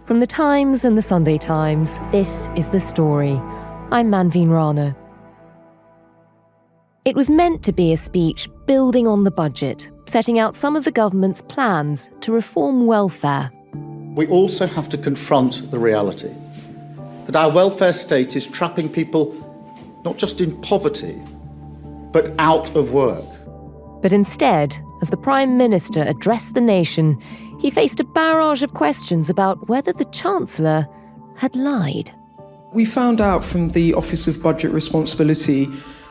From The Times and The Sunday Times, this is The Story. I'm Manveen Rana. It was meant to be a speech building on the budget, setting out some of the government's plans to reform welfare. We also have to confront the reality that our welfare state is trapping people not just in poverty, but out of work. But instead, as the Prime Minister addressed the nation, he faced a barrage of questions about whether the Chancellor had lied. We found out from the Office of Budget Responsibility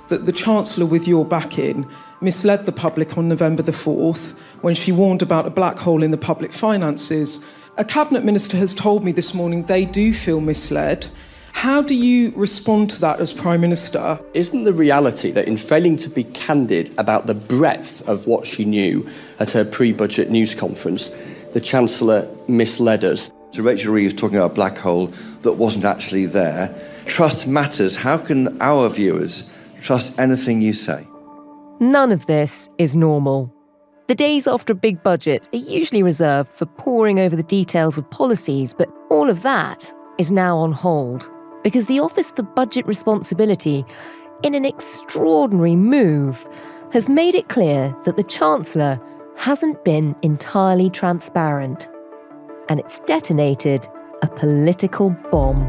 that the Chancellor, with your backing, misled the public on November the 4th when she warned about a black hole in the public finances. A Cabinet Minister has told me this morning they do feel misled. How do you respond to that as Prime Minister? Isn't the reality that in failing to be candid about the breadth of what she knew at her pre-budget news conference, the Chancellor misled us? So Rachel Reeves talking about a black hole that wasn't actually there. Trust matters. How can our viewers trust anything you say? None of this is normal. The days after a big budget are usually reserved for poring over the details of policies, but all of that is now on hold because the Office for Budget Responsibility, in an extraordinary move, has made it clear that the Chancellor hasn't been entirely transparent. And it's detonated a political bomb.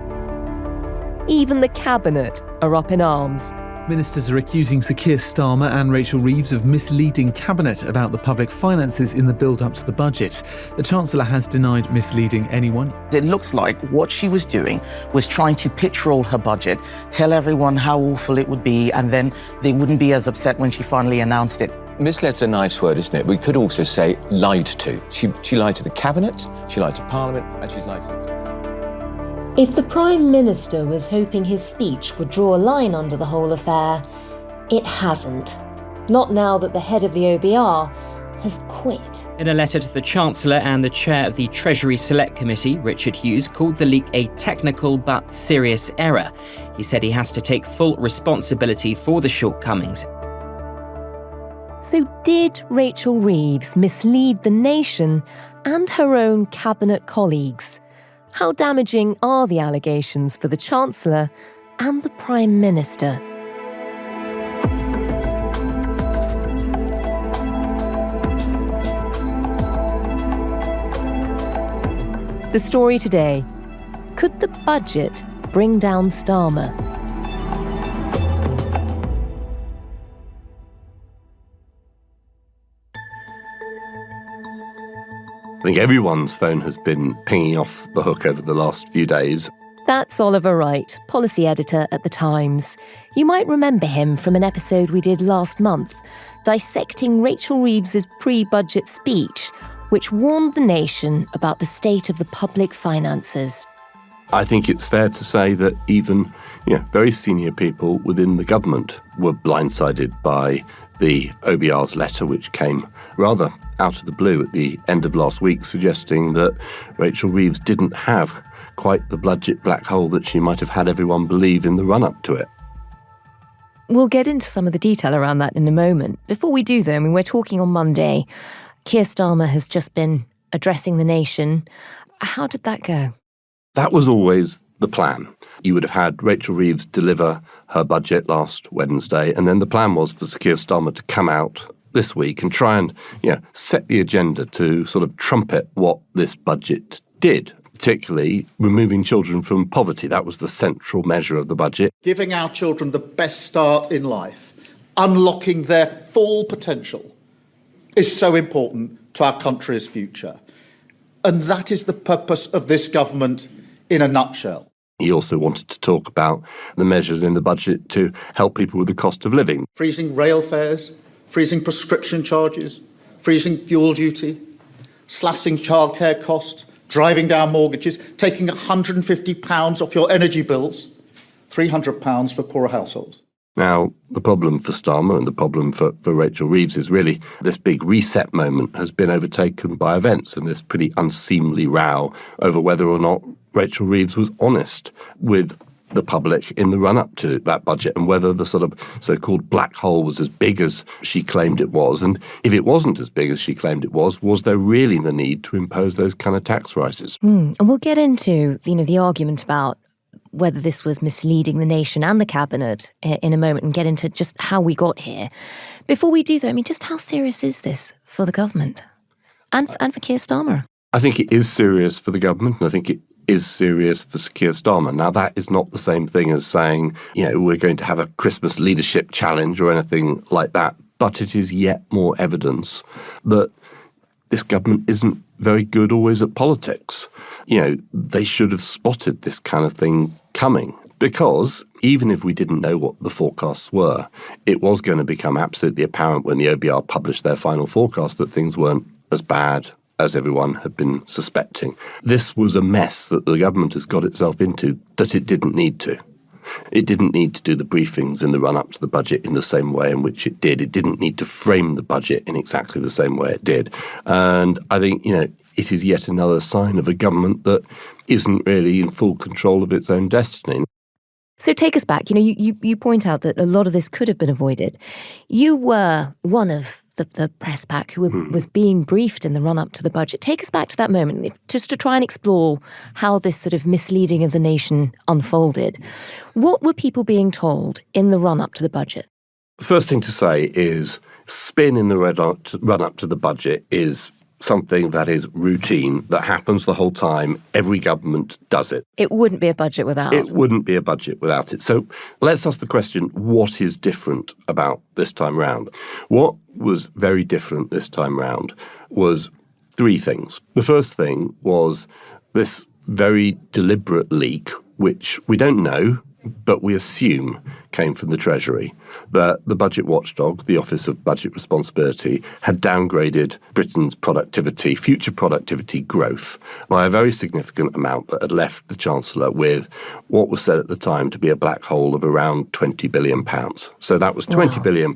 Even the Cabinet are up in arms. Ministers are accusing Sir Keir Starmer and Rachel Reeves of misleading Cabinet about the public finances in the build-up to the budget. The Chancellor has denied misleading anyone. It looks like what she was doing was trying to pitch roll her budget, tell everyone how awful it would be, and then they wouldn't be as upset when she finally announced it. Misled's a nice word, isn't it? We could also say lied to. She lied to the Cabinet, she lied to Parliament, and she's lied to the country. If the Prime Minister was hoping his speech would draw a line under the whole affair, it hasn't. Not now that the head of the OBR has quit. In a letter to the Chancellor and the chair of the Treasury Select Committee, Richard Hughes called the leak a technical but serious error. He said he has to take full responsibility for the shortcomings. So did Rachel Reeves mislead the nation and her own Cabinet colleagues? How damaging are the allegations for the Chancellor and the Prime Minister? The story today. Could the budget bring down Starmer? I think everyone's phone has been pinging off the hook over the last few days. That's Oliver Wright, policy editor at The Times. You might remember him from an episode we did last month, dissecting Rachel Reeves's pre-budget speech, which warned the nation about the state of the public finances. I think it's fair to say that even very senior people within the government were blindsided by the OBR's letter, which came rather out of the blue at the end of last week, suggesting that Rachel Reeves didn't have quite the budget black hole that she might have had everyone believe in the run-up to it. We'll get into some of the detail around that in a moment. Before we do, though, we're talking on Monday. Keir Starmer has just been addressing the nation. How did that go? That was always the plan. You would have had Rachel Reeves deliver her budget last Wednesday, and then the plan was for Sir Keir Starmer to come out this week and try and set the agenda to sort of trumpet what this budget did, particularly removing children from poverty. That was the central measure of the budget. Giving our children the best start in life, unlocking their full potential, is so important to our country's future. And that is the purpose of this government in a nutshell. He also wanted to talk about the measures in the budget to help people with the cost of living. Freezing rail fares, freezing prescription charges, freezing fuel duty, slashing childcare costs, driving down mortgages, taking £150 off your energy bills, £300 for poorer households. Now, the problem for Starmer and the problem for Rachel Reeves is really this big reset moment has been overtaken by events and this pretty unseemly row over whether or not Rachel Reeves was honest with the public in the run-up to that budget and whether the sort of so-called black hole was as big as she claimed it was. And if it wasn't as big as she claimed it was there really the need to impose those kind of tax rises? And we'll get into, the argument about whether this was misleading the nation and the cabinet in a moment and get into just how we got here. Before we do, though, just how serious is this for the government and for Keir Starmer? I think it is serious for the government, and I think it is serious for Keir Starmer. Now, that is not the same thing as saying, we're going to have a Christmas leadership challenge or anything like that, but it is yet more evidence that this government isn't very good always at politics. They should have spotted this kind of thing coming, because even if we didn't know what the forecasts were, it was going to become absolutely apparent when the OBR published their final forecast that things weren't as bad as everyone had been suspecting. This was a mess that the government has got itself into that it didn't need to. It didn't need to do the briefings in the run-up to the budget in the same way in which it did. It didn't need to frame the budget in exactly the same way it did. And I think, it is yet another sign of a government that isn't really in full control of its own destiny. So take us back. You point out that a lot of this could have been avoided. You were one of the press pack who was being briefed in the run-up to the budget. Take us back to that moment, just to try and explore how this sort of misleading of the nation unfolded. What were people being told in the run-up to the budget? The first thing to say is spin in the run-up to the budget is something that is routine, that happens the whole time. Every government does it. It wouldn't be a budget without. It wouldn't be a budget without it. So let's ask the question, what is different about this time round? What was very different this time round was three things. The first thing was this very deliberate leak, which we don't know, but we assume came from the Treasury, that the budget watchdog, the Office of Budget Responsibility, had downgraded Britain's productivity, future productivity growth, by a very significant amount that had left the Chancellor with what was said at the time to be a black hole of around £20 billion. So that was £20 billion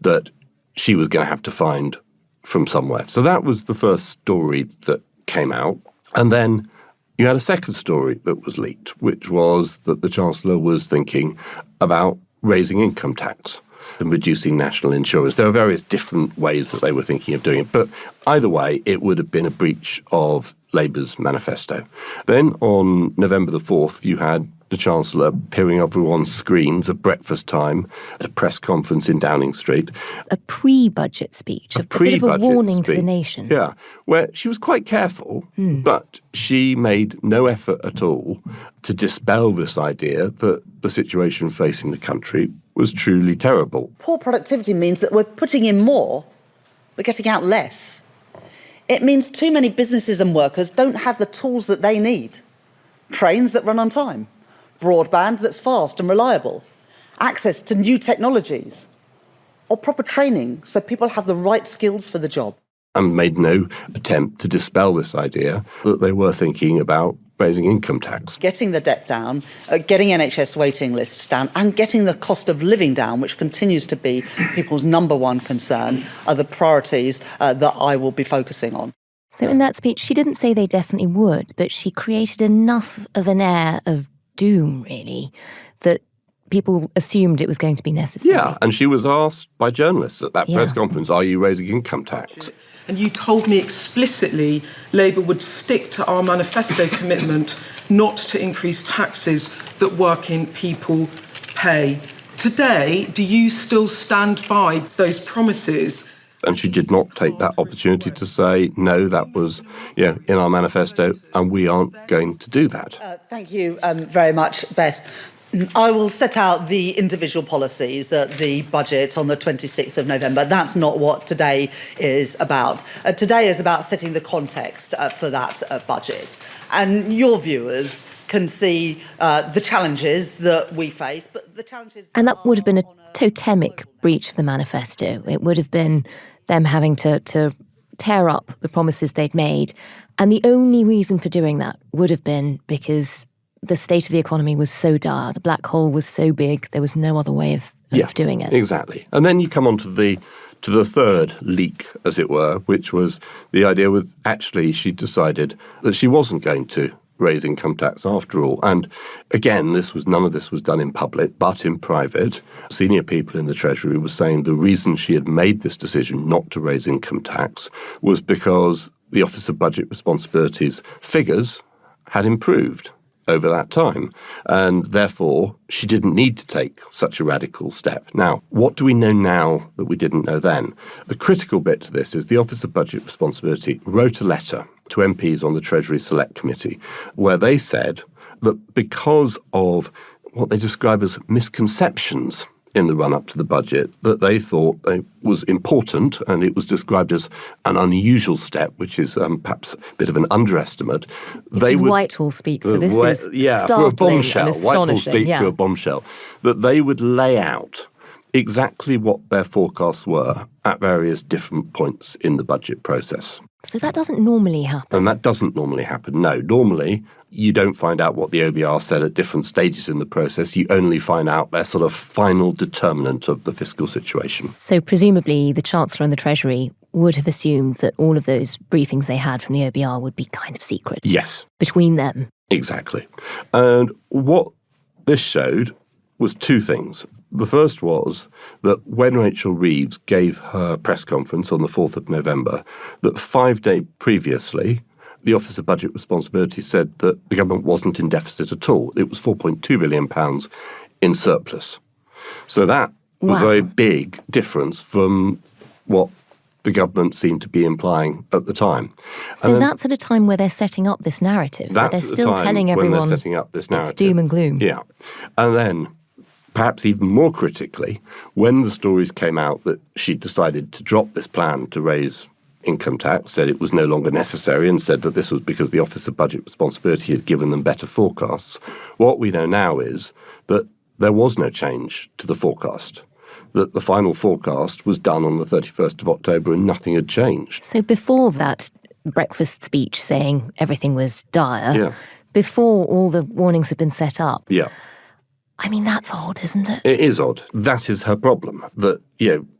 that she was going to have to find from somewhere. So that was the first story that came out. And then you had a second story that was leaked, which was that the Chancellor was thinking about raising income tax and reducing national insurance. There are various different ways that they were thinking of doing it, but either way, it would have been a breach of Labour's manifesto. Then on November the 4th, you had the Chancellor appearing on everyone's screens at breakfast time at a press conference in Downing Street. A pre-budget speech, a bit of a warning to the nation. Yeah, where she was quite careful, but she made no effort at all to dispel this idea that the situation facing the country was truly terrible. Poor productivity means that we're putting in more, but getting out less. It means too many businesses and workers don't have the tools that they need. Trains that run on time, broadband that's fast and reliable, access to new technologies, or proper training so people have the right skills for the job. And made no attempt to dispel this idea that they were thinking about raising income tax. Getting the debt down, getting NHS waiting lists down, and getting the cost of living down, which continues to be people's number one concern, are the priorities that I will be focusing on. So in that speech, she didn't say they definitely would, but she created enough of an air of doom, really, that people assumed it was going to be necessary. Yeah, and she was asked by journalists at that press conference, are you raising income tax? And you told me explicitly Labour would stick to our manifesto commitment not to increase taxes that working people pay. Today, do you still stand by those promises? And she did not take that opportunity to say, no, that was in our manifesto, and we aren't going to do that. Thank you very much, Beth. I will set out the individual policies at the budget on the 26th of November. That's not what today is about. Today is about setting the context for that budget. And your viewers can see the challenges that we face, but the challenges... And that would have been a totemic breach of the manifesto. It would have been them having to tear up the promises they'd made. And the only reason for doing that would have been because the state of the economy was so dire, the black hole was so big, there was no other way of doing it. Exactly. And then you come on to the third leak, as it were, which was the idea with actually she decided that she wasn't going to raise income tax after all. And again, none of this was done in public, but in private. Senior people in the Treasury were saying the reason she had made this decision not to raise income tax was because the Office of Budget Responsibility's figures had improved over that time, and therefore she didn't need to take such a radical step. Now, what do we know now that we didn't know then? The critical bit to this is the Office of Budget Responsibility wrote a letter to MPs on the Treasury Select Committee where they said that because of what they describe as misconceptions in the run-up to the budget, that they thought it was important, and it was described as an unusual step, which is perhaps a bit of an underestimate. This is Whitehall speak for this is for a bombshell. Whitehall speak for a bombshell. That they would lay out exactly what their forecasts were at various different points in the budget process. So that doesn't normally happen. And that doesn't normally happen. No, normally you don't find out what the OBR said at different stages in the process. You only find out their sort of final determinant of the fiscal situation. So presumably the Chancellor and the Treasury would have assumed that all of those briefings they had from the OBR would be kind of secret. Yes. Between them. Exactly. And what this showed was two things. The first was that when Rachel Reeves gave her press conference on the 4th of November, that 5 days previously, the Office of Budget Responsibility said that the government wasn't in deficit at all. It was £4.2 billion in surplus. So that was a very big difference from what the government seemed to be implying at the time. So that's at a time where they're setting up this narrative, where they're still telling everyone they're setting up this narrative. It's doom and gloom. Yeah. And then, perhaps even more critically, when the stories came out that she'd decided to drop this plan to raise income tax, said it was no longer necessary, and said that this was because the Office of Budget Responsibility had given them better forecasts, what we know now is that there was no change to the forecast, that the final forecast was done on the 31st of October and nothing had changed. So before that breakfast speech saying everything was dire, before all the warnings had been set up, I mean, that's odd, isn't it? It is odd. That is her problem, that,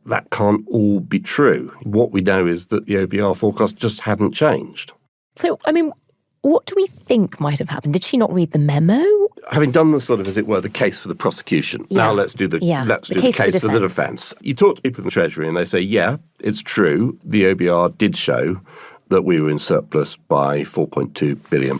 that can't all be true. What we know is that the OBR forecast just hadn't changed. So, I mean, what do we think might have happened? Did she not read the memo? Having done the sort of, as it were, the case for the prosecution, now let's do the case for the defence. You talk to people in the Treasury and they say, yeah, it's true, the OBR did show that we were in surplus by £4.2 billion.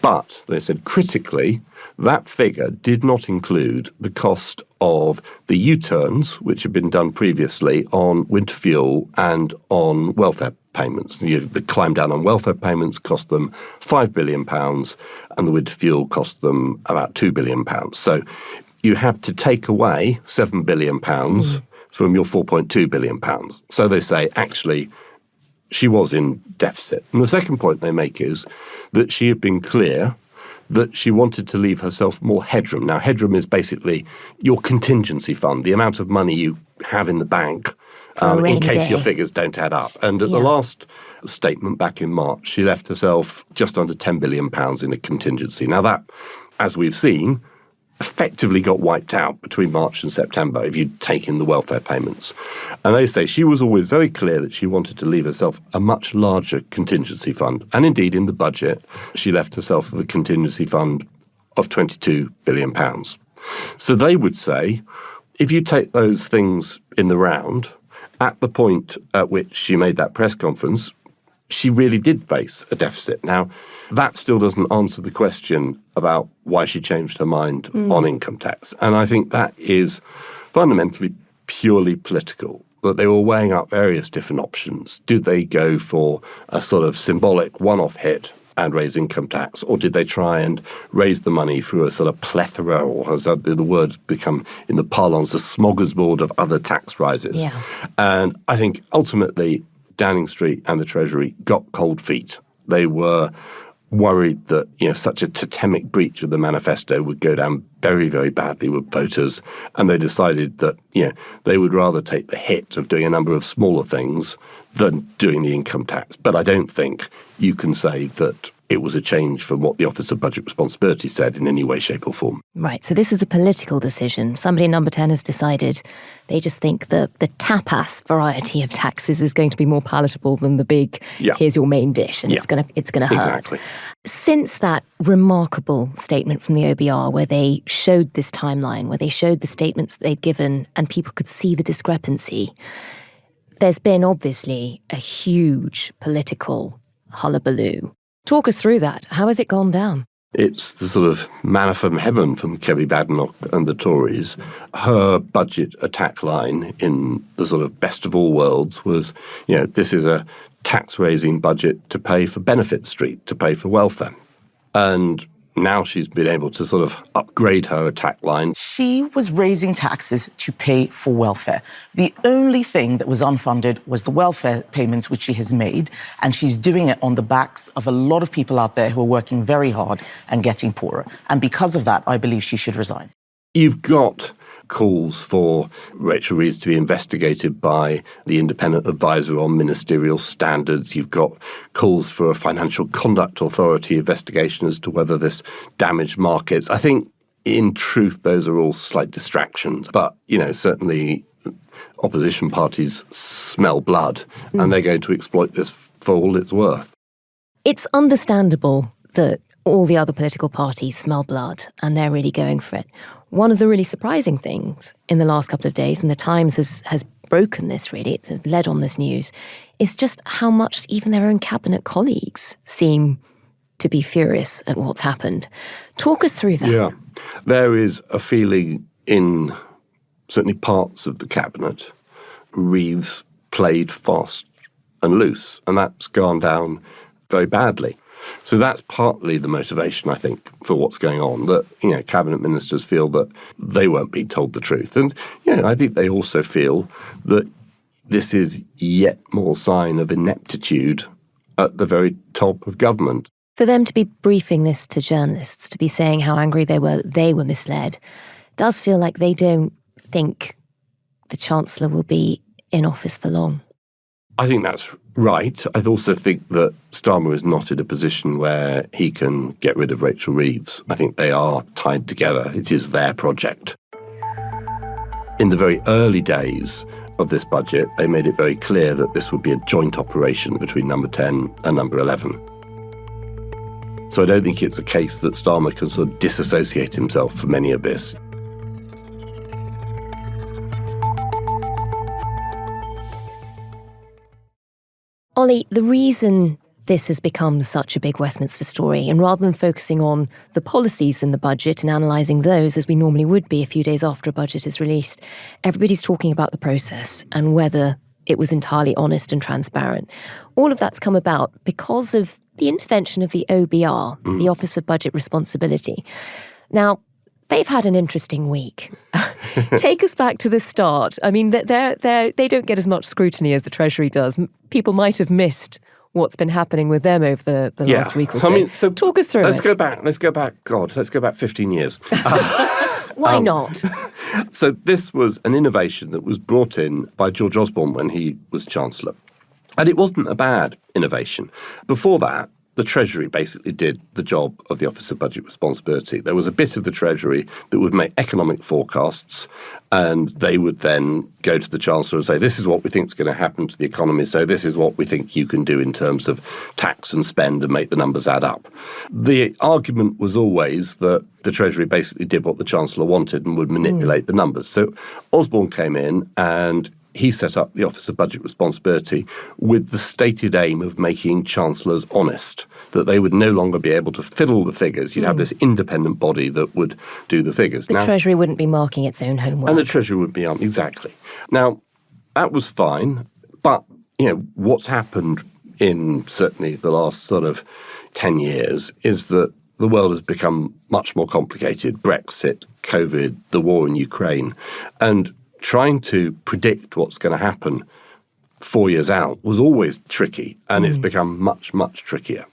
But, they said, critically, that figure did not include the cost of the U-turns, which had been done previously on winter fuel and on welfare payments. The climb down on welfare payments cost them £5 billion, and the winter fuel cost them about £2 billion. So you have to take away £7 billion from your £4.2 billion. So they say, actually, she was in deficit. And the second point they make is that she had been clear that she wanted to leave herself more headroom. Now, headroom is basically your contingency fund, the amount of money you have in the bank in case your figures don't add up. And at the last statement back in March, she left herself just under £10 billion in a contingency. Now, that, as we've seen, effectively got wiped out between March and September if you'd taken the welfare payments. And they say she was always very clear that she wanted to leave herself a much larger contingency fund. And indeed, in the budget, she left herself with a contingency fund of £22 billion. So they would say, if you take those things in the round, at the point at which she made that press conference, she really did face a deficit. Now, that still doesn't answer the question about why she changed her mind on income tax. And I think that is fundamentally purely political, that they were weighing up various different options. Did they go for a sort of symbolic one-off hit and raise income tax, or did they try and raise the money through a sort of plethora, or as the words become in the parlance, a smorgasbord of other tax rises? And I think ultimately Downing Street and the Treasury got cold feet. They were worried that such a totemic breach of the manifesto would go down very, very badly with voters, and they decided that they would rather take the hit of doing a number of smaller things than doing the income tax. But I don't think you can say that it was a change from what the Office of Budget Responsibility said in any way, shape or form. Right, so this is a political decision. Somebody in Number 10 has decided they just think the tapas variety of taxes is going to be more palatable than the big, here's your main dish, and it's gonna hurt. Exactly. Since that remarkable statement from the OBR where they showed this timeline, where they showed the statements that they'd given and people could see the discrepancy, there's been obviously a huge political hullabaloo. Talk us through that. How has it gone down? It's the sort of manna from heaven from Kerry Badenoch and the Tories. Her budget attack line in the sort of best of all worlds was, this is a tax-raising budget to pay for Benefit Street, to pay for welfare. And now she's been able to sort of upgrade her attack line. She was raising taxes to pay for welfare. The only thing that was unfunded was the welfare payments which she has made, and she's doing it on the backs of a lot of people out there who are working very hard and getting poorer. And because of that, I believe she should resign. You've got calls for Rachel Reeves to be investigated by the Independent Advisor on Ministerial Standards. You've got calls for a Financial Conduct Authority investigation as to whether this damaged markets. I think, in truth, those are all slight distractions. But, certainly opposition parties smell blood, and they're going to exploit this for all it's worth. It's understandable that all the other political parties smell blood, and they're really going for it. One of the really surprising things in the last couple of days, and the Times has broken this really, it's led on this news, is just how much even their own cabinet colleagues seem to be furious at what's happened. Talk us through that. Yeah. There is a feeling in certainly parts of the cabinet, Reeves played fast and loose, and that's gone down very badly. So that's partly the motivation, I think, for what's going on, that, cabinet ministers feel that they weren't being told the truth. And, I think they also feel that this is yet more sign of ineptitude at the very top of government. For them to be briefing this to journalists, to be saying how angry they were misled, does feel like they don't think the Chancellor will be in office for long. I think that's right. I also think that Starmer is not in a position where he can get rid of Rachel Reeves. I think they are tied together. It is their project. In the very early days of this budget, they made it very clear that this would be a joint operation between Number 10 and Number 11. So I don't think it's a case that Starmer can sort of disassociate himself from any of this. Ollie, the reason this has become such a big Westminster story, and rather than focusing on the policies in the budget and analysing those as we normally would be a few days after a budget is released, everybody's talking about the process and whether it was entirely honest and transparent. All of that's come about because of the intervention of the OBR, the Office for Budget Responsibility. Now, they've had an interesting week. Take us back to the start. I mean, they don't get as much scrutiny as the Treasury does. People might have missed what's been happening with them over the last week or so. I mean, so talk us through Let's go back 15 years. Why not? So this was an innovation that was brought in by George Osborne when he was Chancellor. And it wasn't a bad innovation. Before that, the Treasury basically did the job of the Office of Budget Responsibility. There was a bit of the Treasury that would make economic forecasts, and they would then go to the Chancellor and say, this is what we think is going to happen to the economy, so this is what we think you can do in terms of tax and spend and make the numbers add up. The argument was always that the Treasury basically did what the Chancellor wanted and would manipulate the numbers. So Osborne came in and he set up the Office of Budget Responsibility with the stated aim of making chancellors honest, that they would no longer be able to fiddle the figures. You'd have this independent body that would do the figures. The Treasury wouldn't be marking its own homework. And the Treasury would be, exactly. Now, that was fine, but, what's happened in certainly the last sort of 10 years is that the world has become much more complicated. Brexit, COVID, the war in Ukraine, and trying to predict what's going to happen 4 years out was always tricky, and it's become much, much trickier.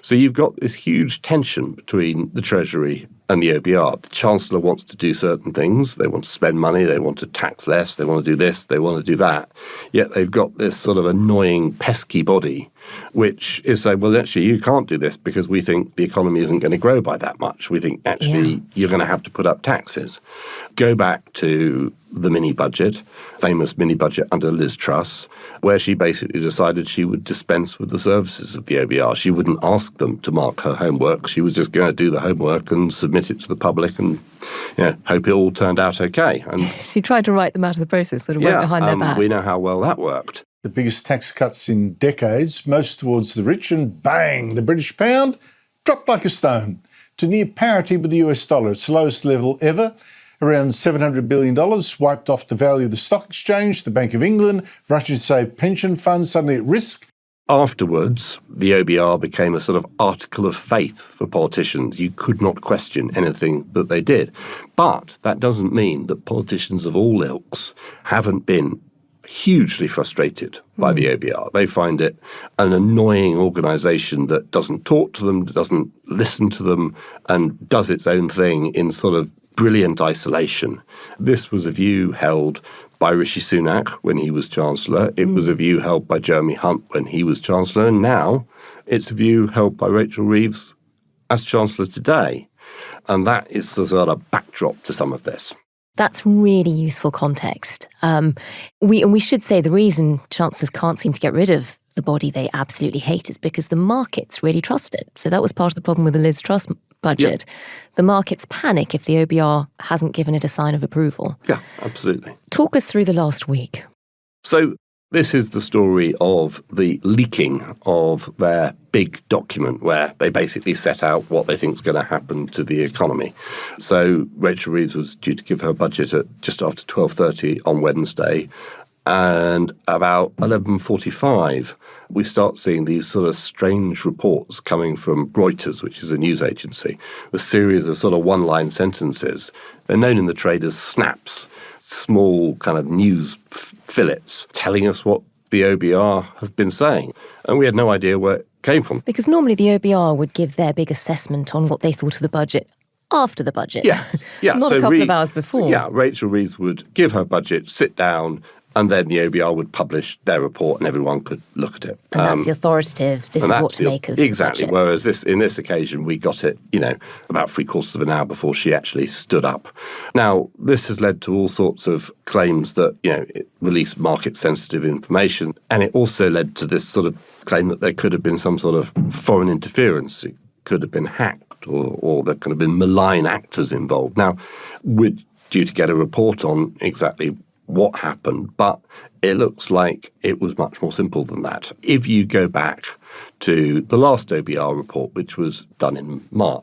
So you've got this huge tension between the Treasury and the OBR. The Chancellor wants to do certain things. They want to spend money. They want to tax less. They want to do this. They want to do that. Yet they've got this sort of annoying, pesky body which is saying, well, actually, you can't do this because we think the economy isn't going to grow by that much. We think, actually, you're going to have to put up taxes. Go back to the mini-budget, famous mini-budget under Liz Truss, where she basically decided she would dispense with the services of the OBR. She wouldn't ask them to mark her homework. She was just going to do the homework and submit it to the public and hope it all turned out okay. And she tried to write them out of the process, sort of went behind their back. We know how well that worked. The biggest tax cuts in decades, most towards the rich, and bang, the British pound dropped like a stone to near parity with the US dollar, its lowest level ever. Around $700 billion wiped off the value of the stock exchange, the Bank of England, Russian-saved pension funds suddenly at risk. Afterwards, the OBR became a sort of article of faith for politicians. You could not question anything that they did. But that doesn't mean that politicians of all ilks haven't been hugely frustrated by the OBR. They find it an annoying organisation that doesn't talk to them, doesn't listen to them, and does its own thing in sort of brilliant isolation. This was a view held by Rishi Sunak when he was Chancellor. It was a view held by Jeremy Hunt when he was Chancellor. And now it's a view held by Rachel Reeves as Chancellor today. And that is the sort of backdrop to some of this. That's really useful context. We should say the reason chancellors can't seem to get rid of the body they absolutely hate is because the markets really trust it. So that was part of the problem with the Liz Truss budget. Yep. The markets panic if the OBR hasn't given it a sign of approval. Yeah, absolutely. Talk us through the last week. So this is the story of the leaking of their big document where they basically set out what they think is going to happen to the economy. So Rachel Reeves was due to give her budget at just after 12:30 on Wednesday. And about 11:45, we start seeing these sort of strange reports coming from Reuters, which is a news agency, a series of sort of one-line sentences. They're known in the trade as snaps, small kind of news fillets, telling us what the OBR have been saying. And we had no idea where it came from. Because normally the OBR would give their big assessment on what they thought of the budget after the budget. Yes. Yeah. Not a couple of hours before. Yeah, Rachel Reeves would give her budget, sit down, and then the OBR would publish their report and everyone could look at it. And that's the authoritative, this is what to make of exactly, the budget. Whereas in this occasion, we got it, about 3/4 of an hour before she actually stood up. Now, this has led to all sorts of claims that, it released market-sensitive information, and it also led to this sort of claim that there could have been some sort of foreign interference. It could have been hacked or there could have been malign actors involved. Now, we're due to get a report on exactly what happened, but it looks like it was much more simple than that. If you go back to the last OBR report, which was done in March,